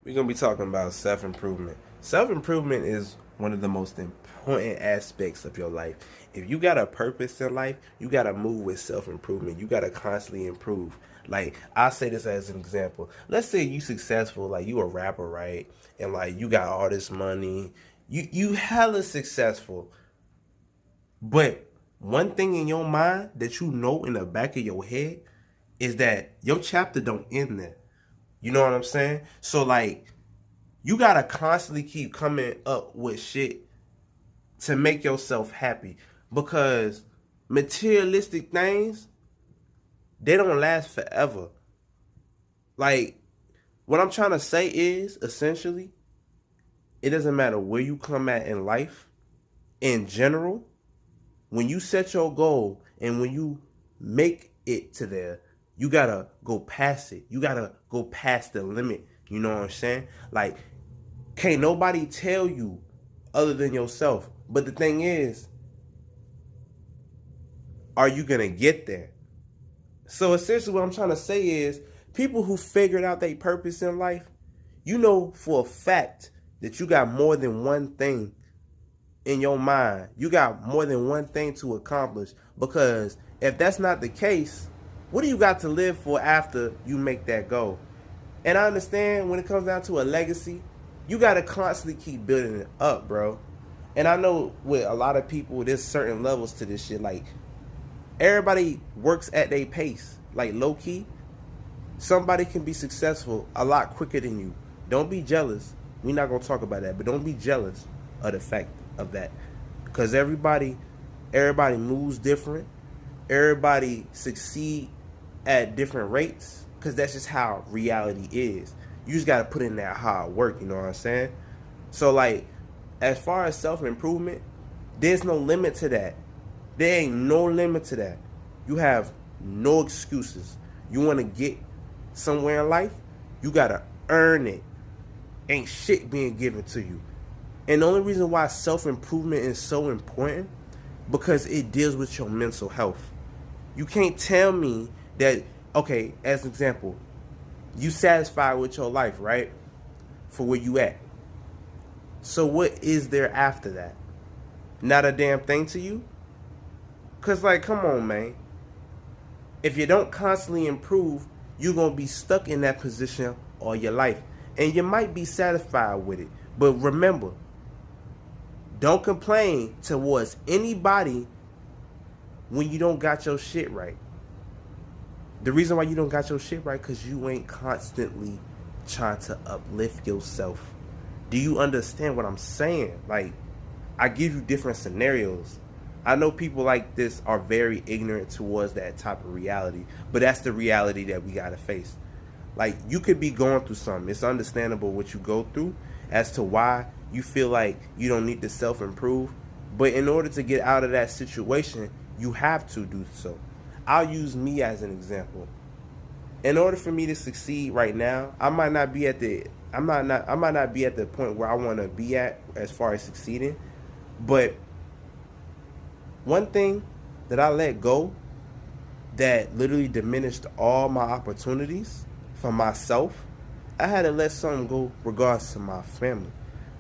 We're going to be talking about self-improvement. Self-improvement is one of the most important aspects of your life. If you got a purpose in life, you got to move with self-improvement. You got to constantly improve. Like, I say this as an example. Let's say you successful, like you a rapper, right? And like you got all this money. You hella successful. But one thing in your mind that you know in the back of your head is that your chapter don't end there. You know what I'm saying? So like you gotta constantly keep coming up with shit to make yourself happy. Because materialistic things, they don't last forever. Like what I'm trying to say is essentially, it doesn't matter where you come at in life, in general, when you set your goal and when you make it to there, you gotta go past it. You gotta go past the limit. You know what I'm saying? Like, can't nobody tell you other than yourself. But the thing is, are you gonna get there? So essentially what I'm trying to say is people who figured out their purpose in life, you know for a fact that you got more than one thing in your mind. You got more than one thing to accomplish. Because if that's not the case, what do you got to live for after you make that goal? And I understand when it comes down to a legacy, you got to constantly keep building it up, bro. And I know with a lot of people, there's certain levels to this shit. Like, everybody works at their pace. Like, low key, somebody can be successful a lot quicker than you. Don't be jealous. We're not going to talk about that, but don't be jealous of the fact of that. Because everybody moves different. Everybody succeed at different rates. Because that's just how reality is. You just got to put in that hard work, you know what I'm saying? So, like, as far as self-improvement, there's no limit to that. There ain't no limit to that. You have no excuses. You want to get somewhere in life, you got to earn it. Ain't shit being given to you. And the only reason why self-improvement is so important, because it deals with your mental health. You can't tell me that, okay, as an example, you satisfied with your life, right? For where you at. So what is there after that? Not a damn thing to you? Because, like, come on, man. If you don't constantly improve, you're going to be stuck in that position all your life. And you might be satisfied with it. But remember, don't complain towards anybody when you don't got your shit right. The reason why you don't got your shit right, because you ain't constantly trying to uplift yourself. Do you understand what I'm saying? Like, I give you different scenarios. I know people like this are very ignorant towards that type of reality, but that's the reality that we gotta face. Like, you could be going through something. It's understandable what you go through as to why you feel like you don't need to self-improve. But in order to get out of that situation, you have to do so. I'll use me as an example. In order for me to succeed right now, I might not be at the point where I want to be at as far as succeeding. But one thing that I let go that literally diminished all my opportunities for myself, I had to let something go regards to my family.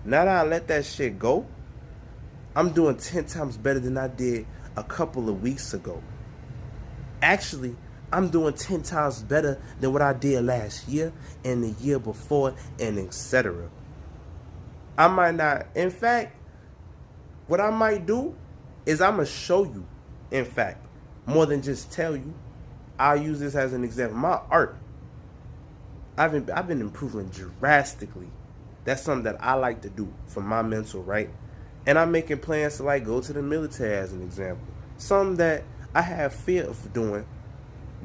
Now that I let that shit go, I'm doing 10 times better than I did a couple of weeks ago. Actually, I'm doing 10 times better than what I did last year and the year before, and etc. I might not, in fact, what I might do is I'm going to show you, in fact, more than just tell you. I'll use this as an example. My art, I've been improving drastically. That's something that I like to do for my mental, right? And I'm making plans to, like, go to the military as an example. Something that I have fear of doing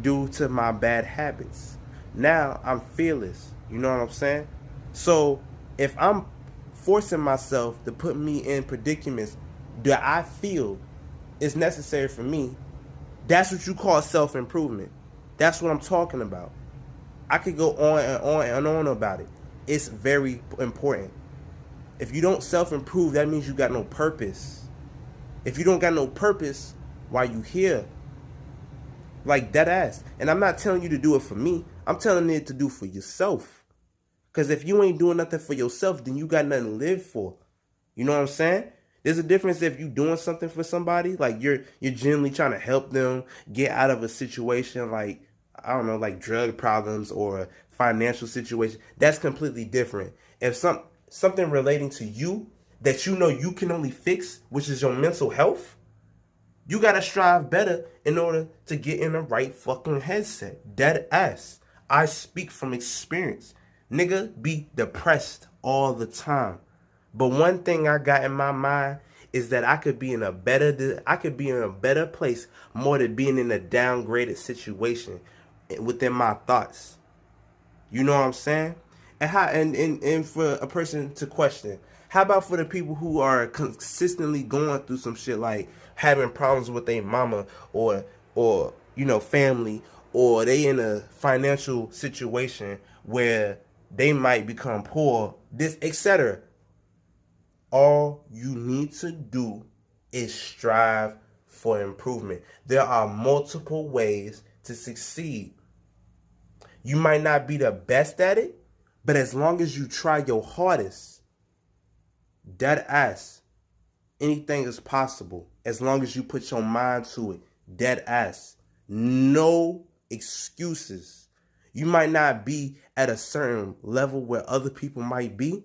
due to my bad habits. Now I'm fearless. You know what I'm saying? So if I'm forcing myself to put me in predicaments that I feel is necessary for me, that's what you call self-improvement. That's what I'm talking about. I could go on and on and on about it. It's very important. If you don't self-improve, that means you got no purpose. If you don't got no purpose, why you here? Like, dead ass. And I'm not telling you to do it for me. I'm telling you to do for yourself. Because if you ain't doing nothing for yourself, then you got nothing to live for. You know what I'm saying? There's a difference if you doing something for somebody, like you're genuinely trying to help them get out of a situation, like I don't know, like drug problems or a financial situation. That's completely different. If something relating to you that you know you can only fix, which is your mental health, you gotta strive better in order to get in the right fucking headset. Dead ass. I speak from experience. Nigga be depressed all the time. But one thing I got in my mind is that I could be in a better place more than being in a downgraded situation within my thoughts. You know what I'm saying? And for a person to question, how about for the people who are consistently going through some shit like having problems with their mama or family, or they in a financial situation where they might become poor, this etc. All you need to do is strive for improvement. There are multiple ways to succeed. You might not be the best at it, but as long as you try your hardest, dead ass, anything is possible. As long as you put your mind to it, dead ass. No excuses. You might not be at a certain level where other people might be,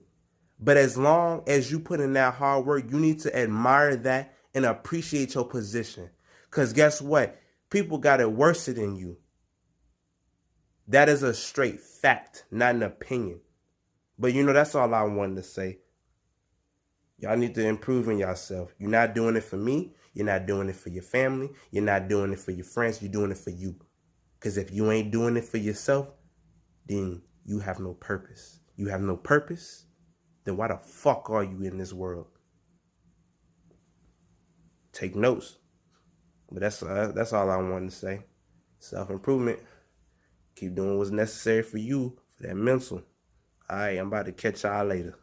but as long as you put in that hard work, you need to admire that and appreciate your position. Because guess what? People got it worse than you. That is a straight fact, not an opinion. But that's all I wanted to say. Y'all need to improve in yourself. You're not doing it for me. You're not doing it for your family. You're not doing it for your friends. You're doing it for you. Because if you ain't doing it for yourself, then you have no purpose. You have no purpose, then why the fuck are you in this world? Take notes. But that's all I wanted to say. Self-improvement. Keep doing what's necessary for you, for that mental. All right, I'm about to catch y'all later.